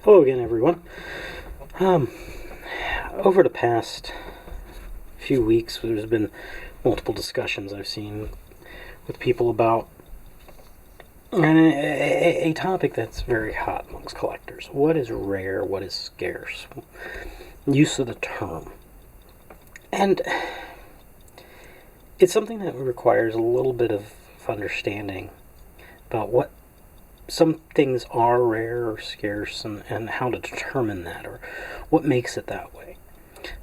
Hello again, everyone. Um, Over the past few weeks, there's been multiple discussions I've seen with people about a topic that's very hot amongst collectors. What is rare? What is scarce? Use of the term. And it's something that requires a little bit of understanding about what some things are rare or scarce and how to determine that or what makes it that way.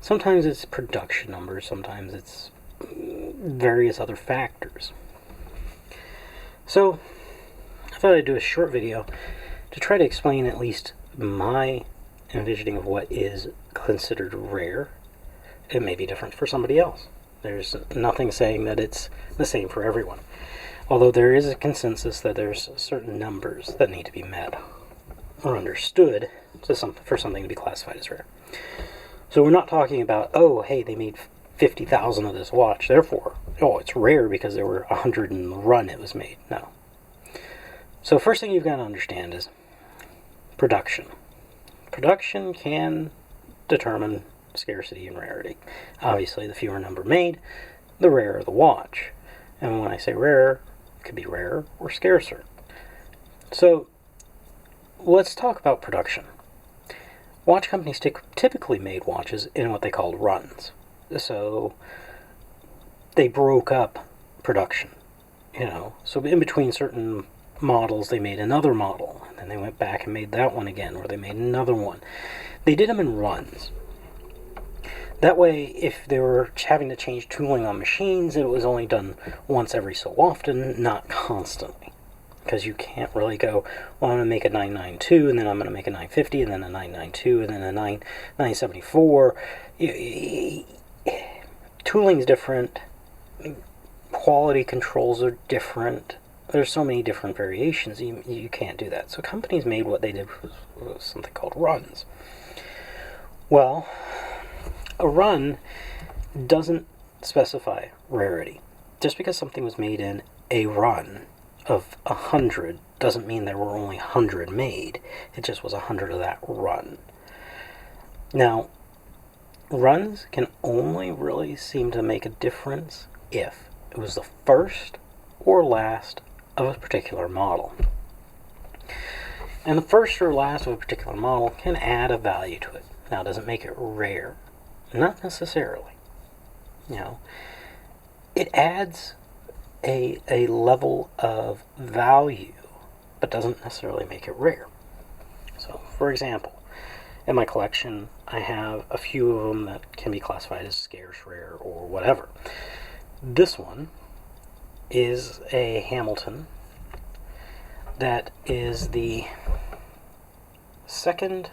Sometimes it's production numbers, sometimes it's various other factors. So I thought I'd do a short video to try to explain at least my envisioning of what is considered rare. It may be different for somebody else. There's nothing saying that it's the same for everyone. Although there is a consensus that there's certain numbers that need to be met or understood for something to be classified as rare. So we're not talking about, oh, hey, they made 50,000 of this watch, therefore, oh, it's rare because there were 100 in the run it was made. No. So first thing you've got to understand is production. Production can determine scarcity and rarity. Obviously, the fewer number made, the rarer the watch. And when I say rare, it could be rarer or scarcer. So let's talk about production. Watch companies typically made watches in what they called runs. So they broke up production, So in between certain models, they made another model, and then they went back and made that one again, or they made another one. They did them in runs. That way, if they were having to change tooling on machines, it was only done once every so often, not constantly. Because you can't really go, well, I'm going to make a 992, and then I'm going to make a 950, and then a 992, and then a 974. Tooling's different. Quality controls are different. There's so many different variations, you can't do that. So companies made what they did was something called runs. Well, a run doesn't specify rarity. Just because something was made in a run of 100 doesn't mean there were only 100 made. It just was 100 of that run. Now, runs can only really seem to make a difference if it was the first or last of a particular model. And the first or last of a particular model can add a value to it. Now, does it make it rare? Not necessarily. It adds a level of value, but doesn't necessarily make it rare. So, for example, in my collection, I have a few of them that can be classified as scarce, rare, or whatever. This one is a Hamilton that is the second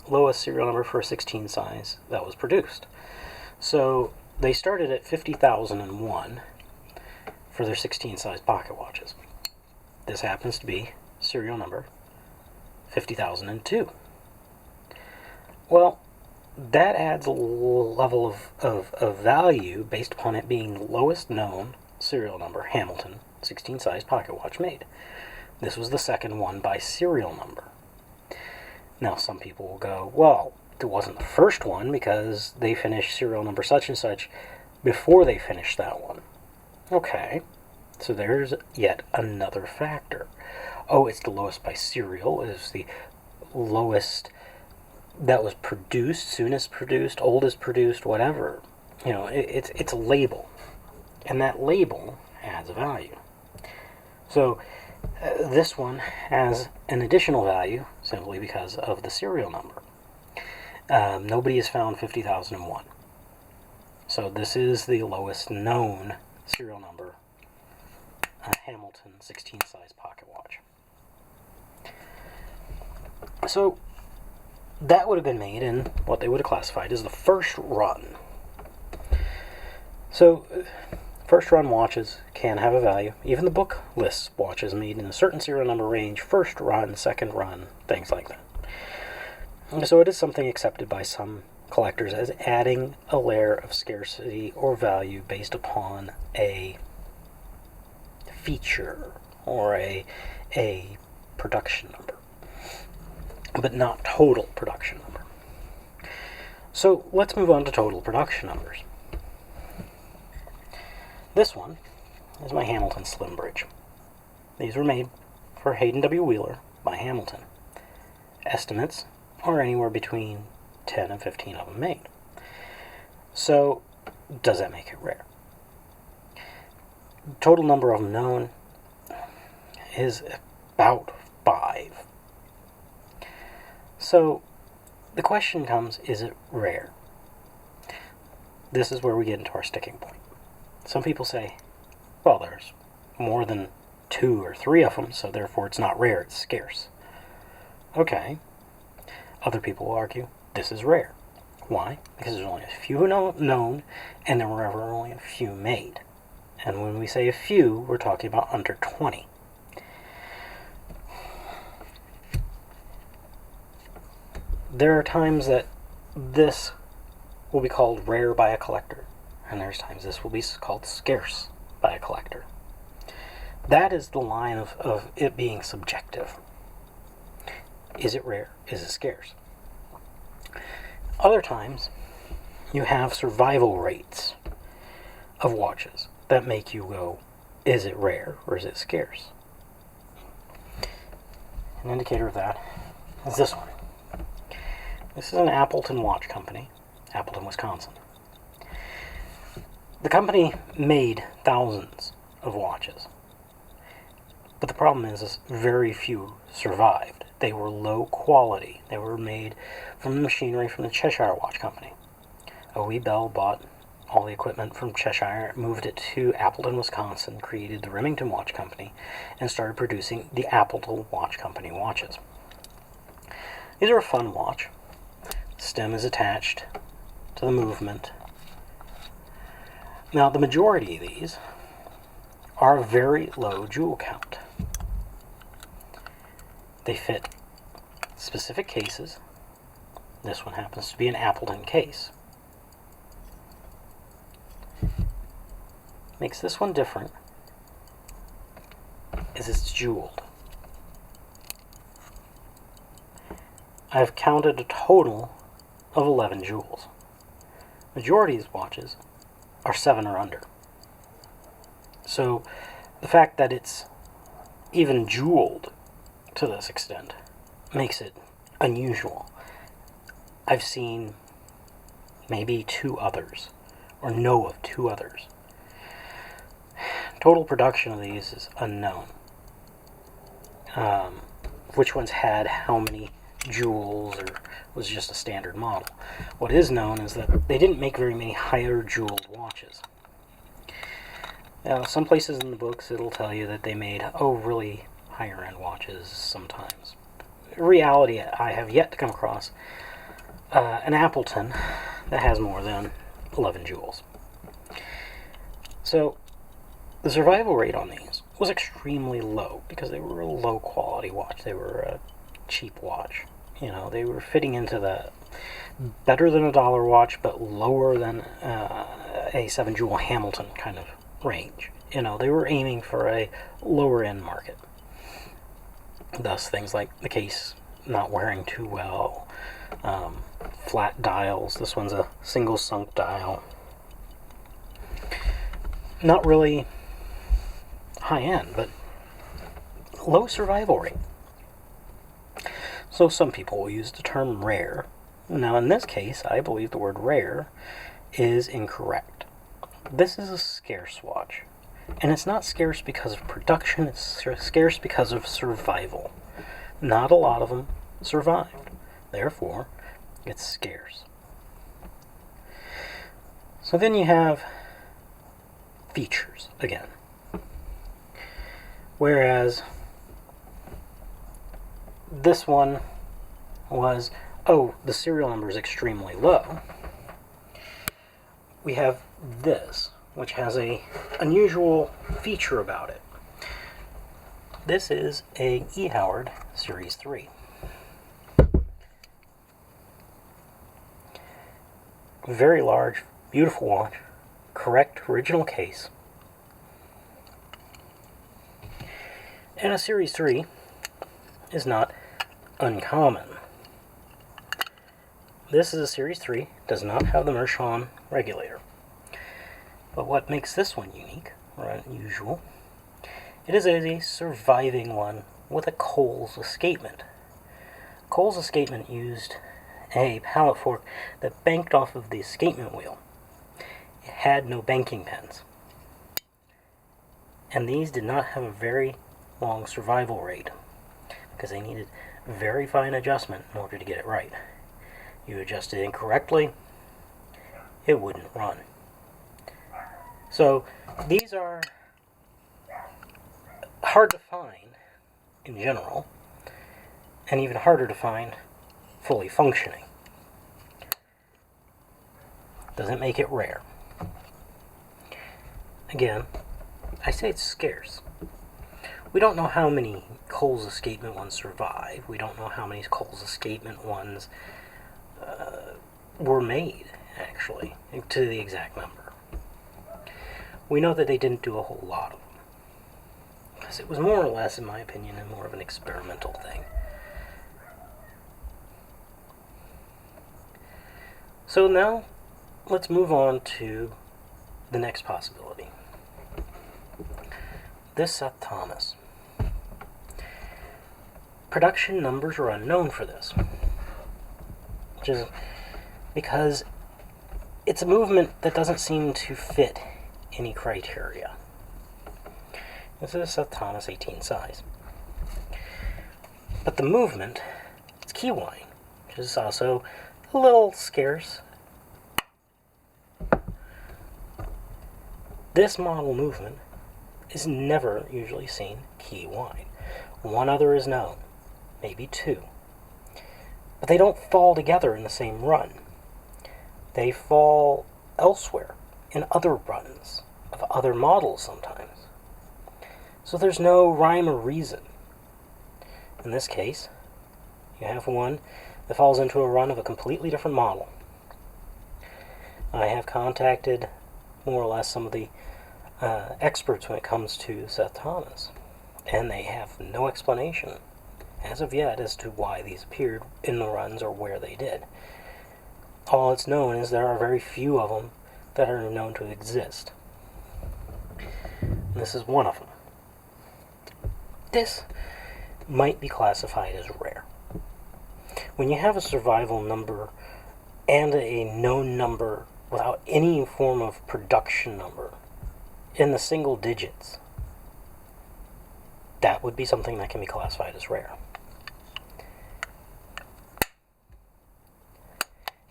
lowest serial number for a 16 size that was produced. So they started at 50,001 for their 16 size pocket watches. This happens to be serial number 50,002. Well, that adds a level of value based upon it being the lowest known serial number Hamilton 16 size pocket watch made. This was the second one by serial number. Now, some people will go, well, it wasn't the first one because they finished serial number such and such before they finished that one. Okay, so there's yet another factor. Oh, it's the lowest by serial. It's the lowest that was produced, soonest produced, oldest produced, whatever. It's a label. And that label adds a value. So this one has an additional value simply because of the serial number. Nobody has found 50,001. So this is the lowest known serial number Hamilton 16 size pocket watch. So that would have been made in what they would have classified as the first run. So first run watches can have a value. Even the book lists watches made in a certain serial number range, first run, second run, things like that. So it is something accepted by some collectors as adding a layer of scarcity or value based upon a feature or a production number. but not total production number. So let's move on to total production numbers. This one is my Hamilton Slim Bridge. These were made for Hayden W. Wheeler by Hamilton. Estimates are anywhere between 10 and 15 of them made. So, does that make it rare? Total number of them known is about 5. So, the question comes, is it rare? This is where we get into our sticking point. Some people say, well, there's more than 2 or 3 of them, so therefore it's not rare, it's scarce. Okay. Other people will argue, this is rare. Why? Because there's only a few known, and there were ever only a few made. And when we say a few, we're talking about under 20. There are times that this will be called rare by a collector, and there's times this will be called scarce by a collector. That is the line of it being subjective. Is it rare? Is it scarce? Other times, you have survival rates of watches that make you go, is it rare or is it scarce? An indicator of that is this one. This is an Appleton watch company, Appleton, Wisconsin. The company made thousands of watches. But the problem is very few survived. They were low quality. They were made from the machinery from the Cheshire Watch Company. O.E. Bell bought all the equipment from Cheshire, moved it to Appleton, Wisconsin, created the Remington Watch Company, and started producing the Appleton Watch Company watches. These are a fun watch. Stem is attached to the movement. Now, the majority of these are a very low jewel count. They fit specific cases. This one happens to be an Appleton case. Makes this one different is it's jeweled. I've counted a total of 11 jewels. Majority of these watches are 7 or under. So the fact that it's even jeweled to this extent makes it unusual. I've seen maybe 2 others, or know of 2 others. Total production of these is unknown. Which ones had how many jewels, or was just a standard model. What is known is that they didn't make very many higher jeweled watches. Now, some places in the books it'll tell you that they made, really higher end watches sometimes. In reality, I have yet to come across an Appleton that has more than 11 jewels. So, the survival rate on these was extremely low because they were a low quality watch. They were a cheap watch. They were fitting into the better than $1 watch, but lower than a 7 jewel Hamilton kind of range. They were aiming for a lower end market. Thus, things like the case not wearing too well, flat dials. This one's a single sunk dial. Not really high end, but low survival rate. So some people will use the term rare. Now, in this case, I believe the word rare is incorrect. This is a scarce watch. And it's not scarce because of production, it's scarce because of survival. Not a lot of them survived. Therefore, it's scarce. So then you have features again. Whereas this one was, the serial number is extremely low. We have this, which has a unusual feature about it. This is a E. Howard Series 3. Very large, beautiful watch, correct original case. And a Series 3 is not uncommon. this is a Series 3, does not have the Mershon regulator. But what makes this one unique, or unusual, it is a surviving one with a Coles escapement. Coles escapement used a pallet fork that banked off of the escapement wheel. It had no banking pins. And these did not have a very long survival rate, because they needed very fine adjustment in order to get it right. You adjust it incorrectly, it wouldn't run. So these are hard to find in general, and even harder to find fully functioning. Doesn't make it rare. Again, I say it's scarce. We don't know how many Coles escapement ones survive. We don't know how many Coles escapement ones were made, actually, to the exact number. We know that they didn't do a whole lot of them, because it was more or less, in my opinion, more of an experimental thing. So now, let's move on to the next possibility. This Seth Thomas. Production numbers are unknown for this, which is because it's a movement that doesn't seem to fit any criteria. This is a Seth Thomas 18 size. But the movement, it's key wine, which is also a little scarce. This model movement is never usually seen key wine. One other is known, maybe two. But they don't fall together in the same run. They fall elsewhere in other runs of other models sometimes. So there's no rhyme or reason. In this case, you have one that falls into a run of a completely different model. I have contacted more or less some of the experts when it comes to Seth Thomas, and they have no explanation as of yet as to why these appeared in the runs or where they did. All it's known is there are very few of them that are known to exist. And this is one of them. This might be classified as rare. When you have a survival number and a known number without any form of production number in the single digits, that would be something that can be classified as rare.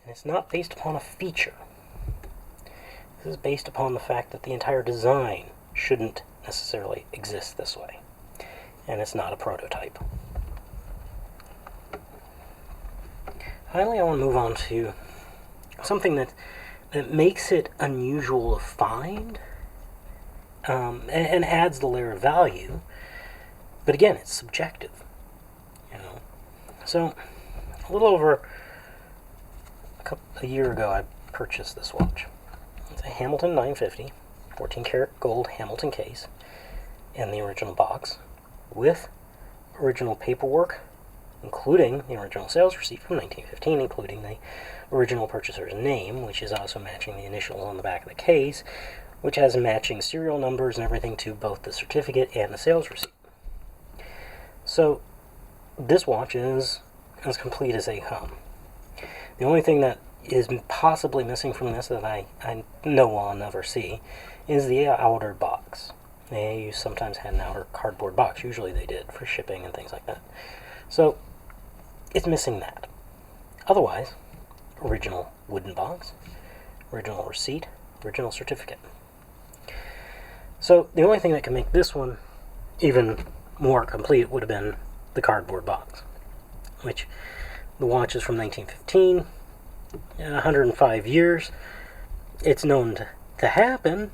And it's not based upon a feature. This is based upon the fact that the entire design shouldn't necessarily exist this way. And it's not a prototype. Finally, I want to move on to something that makes it unusual to find, and adds the layer of value. But again, it's subjective. So, a little over a year ago, I purchased this watch. It's a Hamilton 950, 14 karat gold Hamilton case, in the original box, with original paperwork, including the original sales receipt from 1915, including the original purchaser's name, which is also matching the initials on the back of the case, which has matching serial numbers and everything to both the certificate and the sales receipt. So, this watch is as complete as they come. The only thing that is possibly missing from this that I know I'll never see is the outer box. They sometimes had an outer cardboard box. Usually they did for shipping and things like that. So, it's missing that. Otherwise, original wooden box, original receipt, original certificate. So, the only thing that can make this one even more complete would have been the cardboard box, which the watch is from 1915, 105 years. It's known to happen,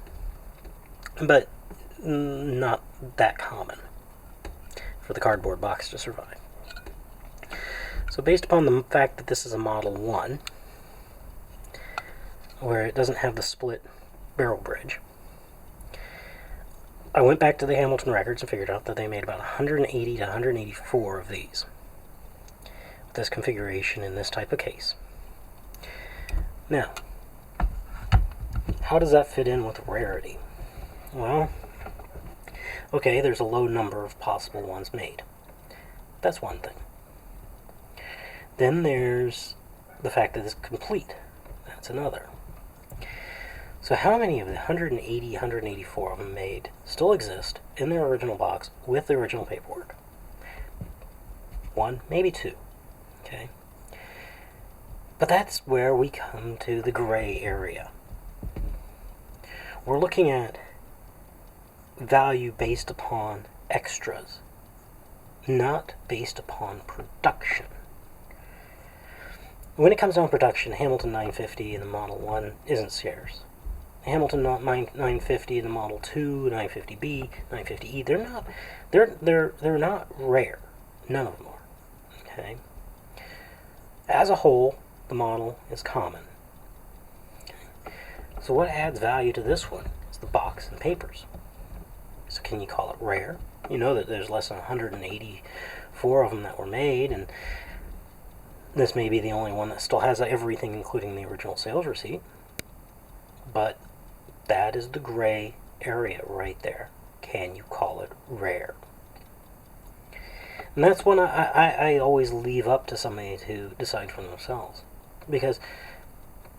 but not that common for the cardboard box to survive. So based upon the fact that this is a Model 1, where it doesn't have the split barrel bridge, I went back to the Hamilton records and figured out that they made about 180 to 184 of these, with this configuration in this type of case. Now, how does that fit in with rarity? Well, okay, there's a low number of possible ones made. That's one thing. Then there's the fact that it's complete. That's another. So how many of the 180, 184 of them made still exist in their original box with the original paperwork? One, maybe two. Okay? But that's where we come to the gray area. We're looking at value based upon extras, not based upon production. When it comes down to production, Hamilton 950 in the Model 1 isn't scarce. Hamilton 950 in the Model 2, 950B, 950E, they're not rare. None of them are. Okay? As a whole, the model is common. Okay? So what adds value to this one is the box and papers. So can you call it rare? You know that there's less than 184 of them that were made, and this may be the only one that still has everything, including the original sales receipt. But that is the gray area right there. Can you call it rare? And that's when I always leave up to somebody to decide for themselves. Because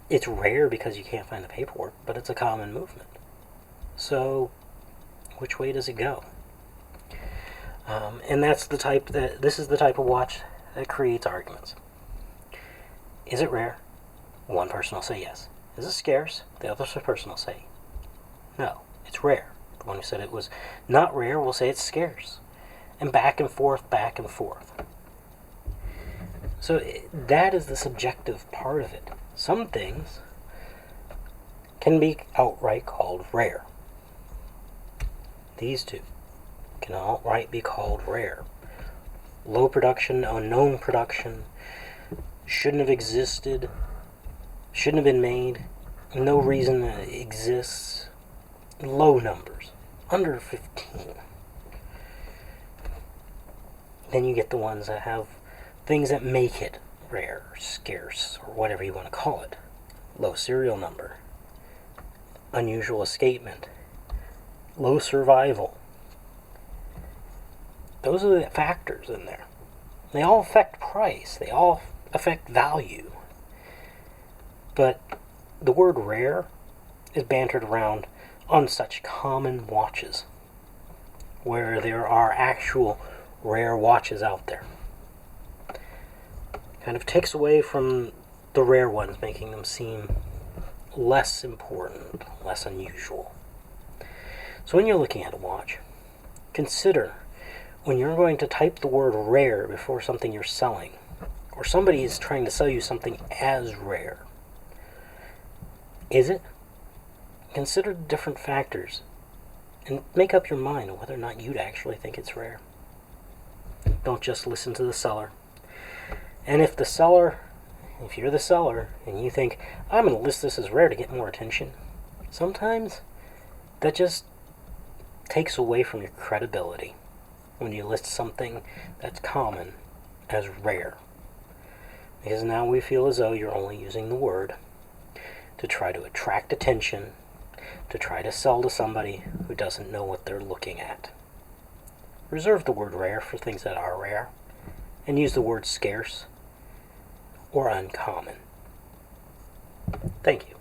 it's rare because you can't find the paperwork, but it's a common movement. So, which way does it go? And this is the type of watch that creates arguments. Is it rare? One person will say yes. Is it scarce? The other person will say no, it's rare. The one who said it was not rare will say it's scarce. And back and forth, back and forth. So that is the subjective part of it. Some things can be outright called rare. These two can outright be called rare. Low production, unknown production, shouldn't have existed, shouldn't have been made, no reason that it exists, low numbers, under 15. Then you get the ones that have things that make it rare, or scarce, or whatever you want to call it. Low serial number, unusual escapement, low survival. Those are the factors in there. They all affect price. They all affect value. But the word rare is bantered around on such common watches, where there are actual rare watches out there. Kind of takes away from the rare ones, making them seem less important, less unusual. So when you're looking at a watch, consider when you're going to type the word rare before something you're selling, or somebody is trying to sell you something as rare. Is it? Consider the different factors and make up your mind on whether or not you'd actually think it's rare. Don't just listen to the seller. And if you're the seller and you think, I'm going to list this as rare to get more attention, sometimes that just takes away from your credibility when you list something that's common as rare. Because now we feel as though you're only using the word to try to attract attention, to try to sell to somebody who doesn't know what they're looking at. Reserve the word rare for things that are rare, and use the word scarce or uncommon. Thank you.